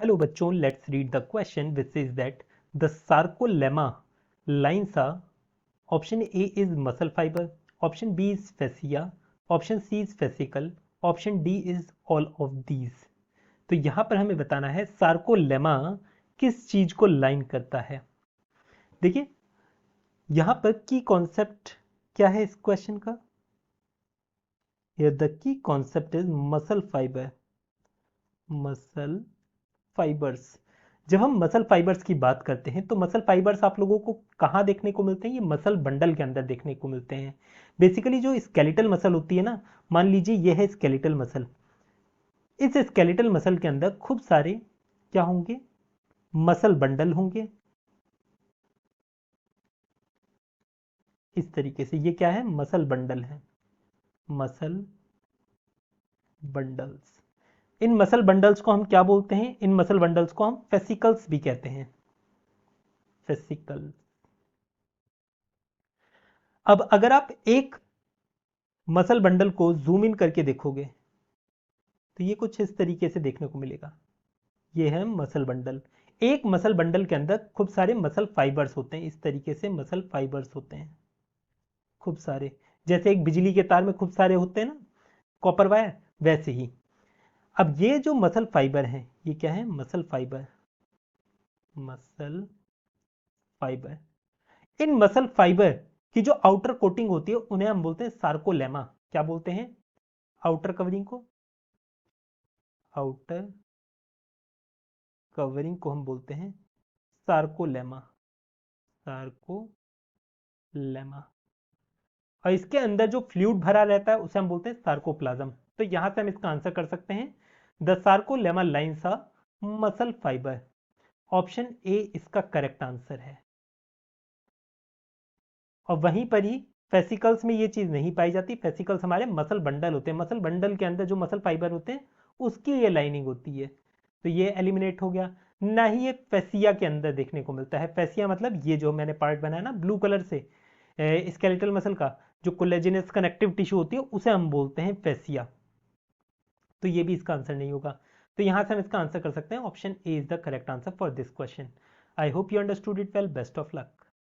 Hello बच्चों, let's read the question which says that the sarcolemma lines are option A is muscle fiber, option B is fascia, option C is fascicle, option D is all of these। तो यहां पर हमें बताना है sarcolemma किस चीज को line करता है। देखिए यहां पर की कॉन्सेप्ट क्या है इस क्वेश्चन का। The key concept is muscle fibre. Muscle fibres. जब हम मसल फाइबर्स की बात करते हैं तो मसल फाइबर्स आप लोगों को कहाँ देखने को मिलते हैं, ये मसल बंडल के अंदर देखने को मिलते हैं। बेसिकली जो स्केलेटल मसल होती है ना, मान लीजिए ये है स्केलेटल मसल। इस स्केलेटल मसल के अंदर खूब सारे क्या होंगे, मसल बंडल होंगे। इस तरीके से ये क्या है, मसल बंडल है, मसल बंडल्स। इन मसल बंडल्स को हम क्या बोलते हैं, इन मसल बंडल्स को हम फेसिकल्स भी कहते हैं, फेसिकल। अब अगर आप एक मसल बंडल को जूम इन करके देखोगे तो ये कुछ इस तरीके से देखने को मिलेगा। ये है मसल बंडल। एक मसल बंडल के अंदर खूब सारे मसल फाइबर्स होते हैं, इस तरीके से मसल फाइबर्स होते हैं खूब सारे। जैसे एक बिजली के तार में खूब सारे होते हैं ना, कॉपर वायर, वैसे ही। अब ये जो मसल फाइबर है ये क्या है, मसल फाइबर, मसल फाइबर। इन मसल फाइबर की जो आउटर कोटिंग होती है उन्हें हम बोलते हैं सार्कोलेमा। क्या बोलते हैं, आउटर कवरिंग को, आउटर कवरिंग को हम बोलते हैं सार्कोलेमा, सार्कोलेमा। और इसके अंदर जो फ्लूइड भरा रहता है उसे हम बोलते हैं सार्कोप्लाज्म। तो यहां से हम इसका आंसर कर सकते हैं the sarcolemma lines are muscle fibre. Option A इसका करेक्ट आंसर है। और वहीं पर ही फेसिकल्स में ये चीज नहीं पाई जाती। फेसिकल्स हमारे मसल बंडल होते हैं, मसल बंडल के अंदर जो मसल फाइबर होते हैं उसकी ये लाइनिंग होती है। तो ये एलिमिनेट हो गया। ना ही ये फेसिया के अंदर देखने को मिलता है। फेसिया मतलब ये जो मैंने पार्ट बनाया ना ब्लू कलर से, स्केलेटल मसल का जो कोलेजिनस कनेक्टिव टिश्यू होती है उसे हम बोलते हैं फेसिया। तो ये भी इसका आंसर नहीं होगा। तो यहां से हम इसका आंसर कर सकते हैं option A is the correct answer for this question. I hope you understood it well. Best of luck.